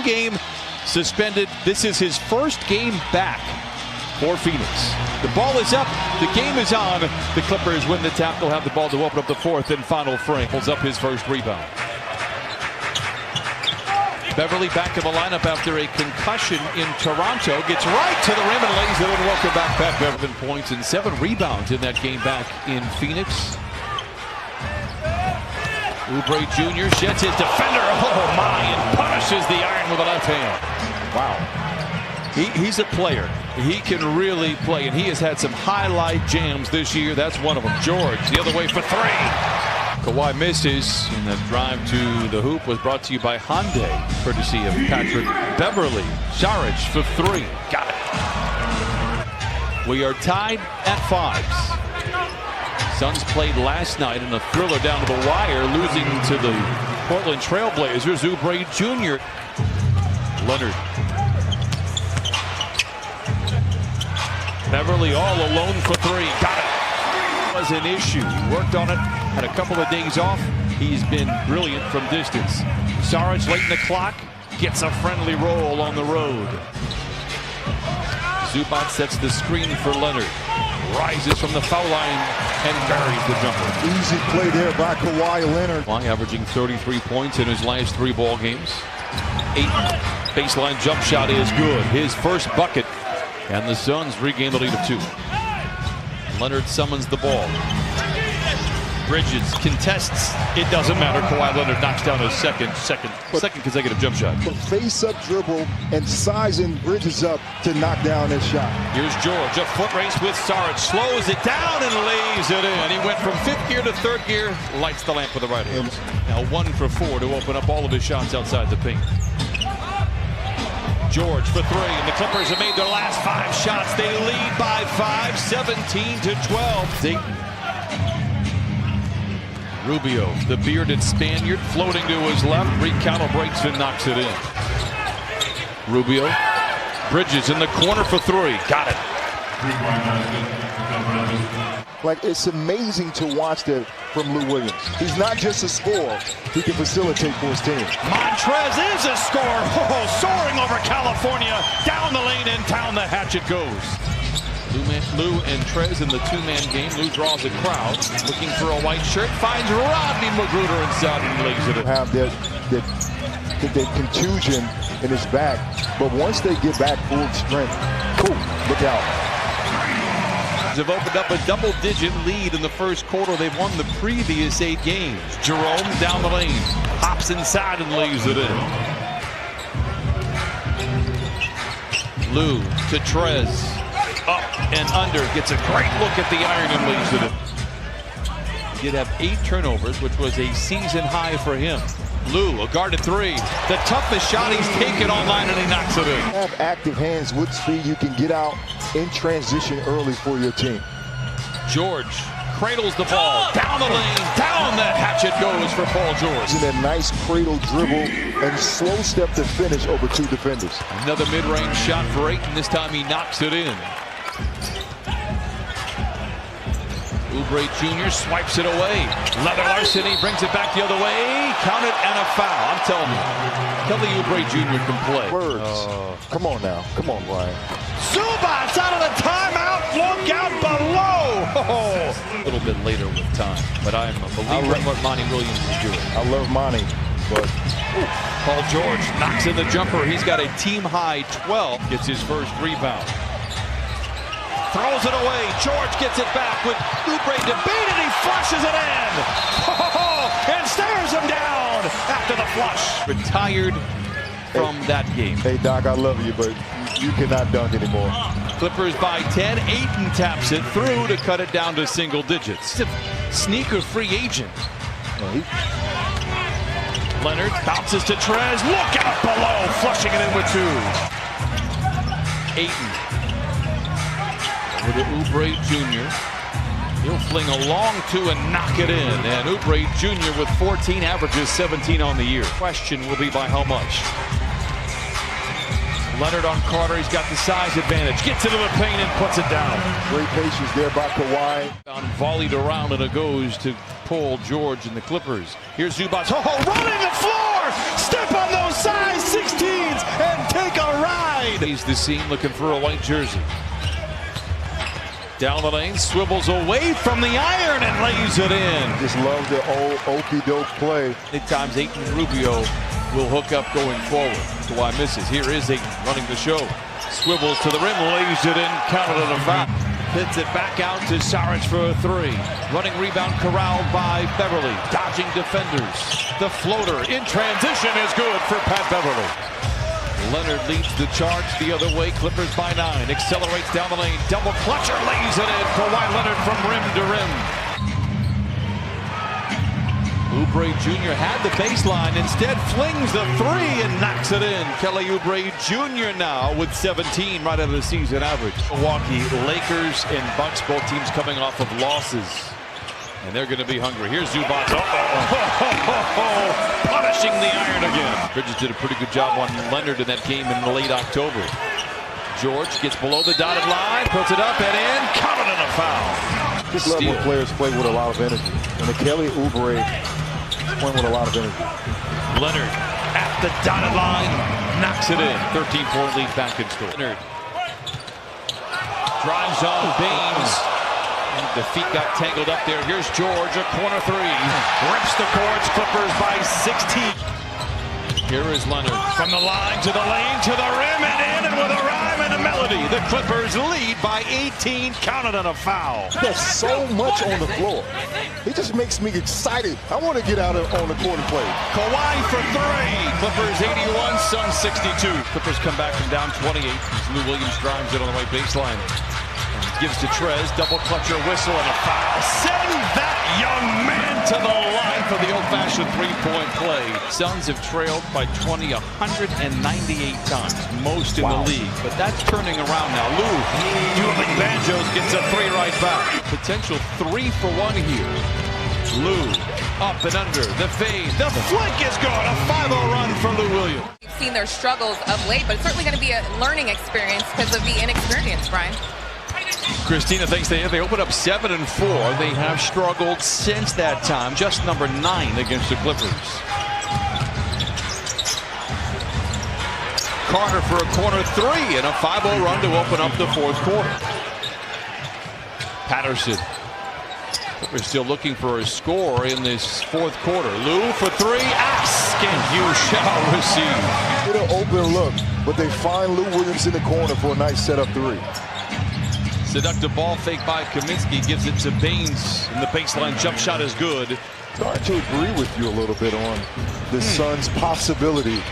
game suspended. This is his first game back for Phoenix. The ball is up. The game is on. The Clippers win the tap. They'll have the ball to open up the fourth and final frame. Pulls up his first rebound. Beverly back in the lineup after a concussion in Toronto. Gets right to the rim and lays it in. Welcome back, Pat. 7 points and 7 rebounds in that game back in Phoenix. Oubre Jr. sheds his defender. Oh my, and punishes the iron with the left hand. Wow. He's a player. He can really play, and he has had some highlight jams this year. That's one of them. George, the other way for three. Kawhi misses, and the drive to the hoop was brought to you by Hyundai, courtesy of Patrick Beverly. Saric for three. Got it. We are tied at 5s. Suns played last night in a thriller down to the wire, losing to the Portland Trailblazers. Oubre Jr. Leonard. Beverly all alone for three. Got it. Was an issue. He worked on it, had a couple of days off. He's been brilliant from distance. Saric late in the clock gets a friendly roll on the road. Zubac sets the screen for Leonard. Rises from the foul line and buries the jumper. Easy play there by Kawhi Leonard. Kawhi averaging 33 points in his last 3 ball games. 8 baseline jump shot is good. His first bucket. And the Suns regain the lead of 2. Leonard summons the ball. Bridges contests. It doesn't matter. Kawhi Leonard knocks down his second consecutive jump shot. Face-up dribble and sizing Bridges up to knock down his shot. Here's George. A foot race with Saric. Slows it down and lays it in. He went from 5th gear to 3rd gear. Lights the lamp with the right hand. Now 1 for 4 to open up all of his shots outside the paint. George for 3, and the Clippers have made their last 5 shots. They lead by 5, 17-12. Dayton. Rubio, the bearded Spaniard, floating to his left, recalibrates and knocks it in. Rubio, Bridges in the corner for 3, got it. Like, it's amazing to watch that from Lou Williams. He's not just a scorer, he can facilitate for his team. Montrez is a scorer. Oh, soaring over California. Down the lane and down the hatchet goes. Lou and Trez in the 2-man game. Lou draws a crowd. Looking for a white shirt. Finds Rodney Magruder inside and lays it in. Have that contusion in his back. But once they get back full strength, cool, look out. Have opened up a double-digit lead in the first quarter. They've won the previous 8 games. Jerome down the lane, hops inside and lays it in. Lou to Trez, up and under, gets a great look at the iron and lays it in. He did have 8 turnovers, which was a season high for him. Lou, a guarded 3, the toughest shot he's taken all night, and he knocks it in. Have active hands with speed. You can get out in transition early for your team. George cradles the ball down the lane, down the hatchet goes for Paul George. In that nice cradle dribble and slow step to finish over 2 defenders. Another mid-range shot for Ayton. This time he knocks it in. Oubre Jr. swipes it away. Leather Larceny brings it back the other way. Count it and a foul. I'm telling you, Kelly Oubre Jr. can play. Words. Come on now. Come on, Brian. Zubac's out of the timeout. Look out below. Oh. A little bit later with time, but I'm a believer in what Monty Williams is doing. I love Monty, but Paul George knocks in the jumper. He's got a team-high 12. Gets his first rebound. Throws it away. George gets it back with Oubre to beat it. He flushes it in. And stares him down after the flush. Retired from that game. Hey, Doc, I love you, but you cannot dunk anymore. Clippers by 10. Ayton taps it through to cut it down to single digits. He's a sneaker free agent. Leonard bounces to Trez. Look out below. Flushing it in with 2. Ayton. Over to Oubre Jr. He'll fling a long 2 and knock it in. And Oubre Jr. with 14 averages 17 on the year. Question will be by how much. Leonard on Carter. He's got the size advantage. Gets into the paint and puts it down. Great patience there by Kawhi. Volleyed around and it goes to Paul George and the Clippers. Here's Zubac. Oh, running the floor! Step on those size 16s He's the scene looking for a white jersey. Down the lane, swivels away from the iron and lays it in. Just love the old okey-doke play. At times, Ayton Rubio will hook up going forward. Kawhi misses. Here is Ayton running the show. Swivels to the rim, lays it in, counted on a foul. Hits it back out to Saric for a three. Running rebound corralled by Beverly. Dodging defenders. The floater in transition is good for Pat Beverly. Leonard leads the charge the other way. Clippers by 9. Accelerates down the lane. Double clutcher, lays it in. Kawhi Leonard from rim to rim. Oubre Jr. had the baseline, instead flings the three and knocks it in. Kelly Oubre Jr. now with 17 right out of the season average. Milwaukee, Lakers, and Bucks, both teams coming off of losses. And they're going to be hungry. Here's Zubac. Punishing the iron again. Bridges did a pretty good job on Leonard in that game in late October. George gets below the dotted line, puts it up and in. Counted on a foul. Just love when players play with a lot of energy. And the Kelly Oubre playing with a lot of energy. Leonard at the dotted line, knocks it in. 13-point lead back in store. Leonard drives on Baines. The feet got tangled up there. Here's George, a corner three. Rips the cords, Clippers by 16. Here is Leonard from the line to the lane to the rim and in, and with a rhyme and a melody, the Clippers lead by 18. Counted on a foul. There's so much on the floor. It just makes me excited. I want to get out on the court and play. Kawhi for three. Clippers 81, Suns 62. Clippers come back from down 28 as Lou Williams drives it on the right baseline. Gives to Trez, double clutcher whistle and a foul. Send that young man to the line for the old-fashioned three-point play. Suns have trailed by 20 198 times, most in the league. But that's turning around now. Lou, dueling banjos, gets a three right back. Potential 3-for-1 here. Lou, up and under, the fade, the flick is good. A 5-0 run for Lou Williams. We've seen their struggles of late, but it's certainly going to be a learning experience because of the inexperience, Brian. Christina thinks they open up 7-4. They have struggled since that time, just number 9 against the Clippers. Carter for a corner three and a 5-0 run to open up the fourth quarter. Patterson. Clippers still looking for a score in this fourth quarter. Lou for three. Ask and you shall receive. Get an open look, but they find Lou Williams in the corner for a nice setup three. Seductive ball fake by Kaminsky, gives it to Baines, and the baseline jump shot is good. Starting to agree with you a little bit on the Suns' possibility.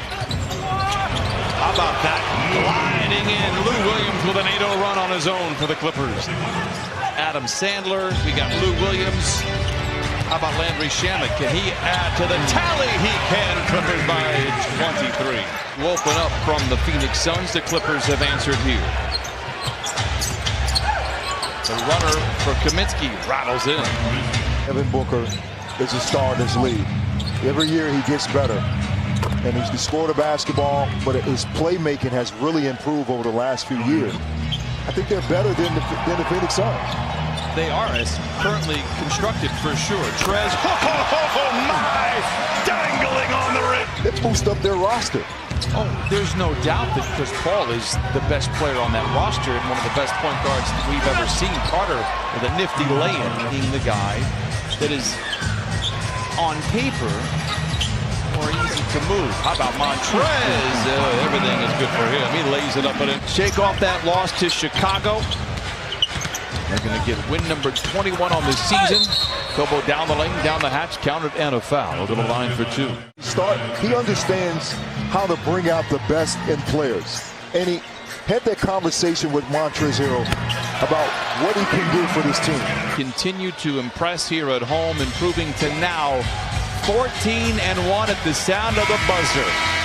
How about that? Gliding in, Lou Williams with an 8-0 run on his own for the Clippers. Adam Sandler, we got Lou Williams. How about Landry Shamet? Can he add to the tally? He can. Clippers by 23. Woken up from the Phoenix Suns, the Clippers have answered here. The runner for Kaminsky rattles in. Devin Booker is a star in this league. Every year he gets better. And he's scored a basketball, but his playmaking has really improved over the last few years. I think they're better than the Phoenix Suns. They are, as currently constructed for sure. Trez, oh my! Dangling on the rim. They boost up their roster. Oh, there's no doubt that Chris Paul is the best player on that roster and one of the best point guards that we've ever seen. Carter with a nifty lay-in, being the guy that is on paper more easy to move. How about Montrez? Everything is good for him. He lays it up and in. Shake off that loss to Chicago. They're going to get win number 21 on the season. Kobo down the lane, down the hatch, counted and a foul. Over the line for 2. He understands how to bring out the best in players. And he had that conversation with Montrez Harrell about what he can do for this team. Continue to impress here at home, improving to now 14-1 at the sound of the buzzer.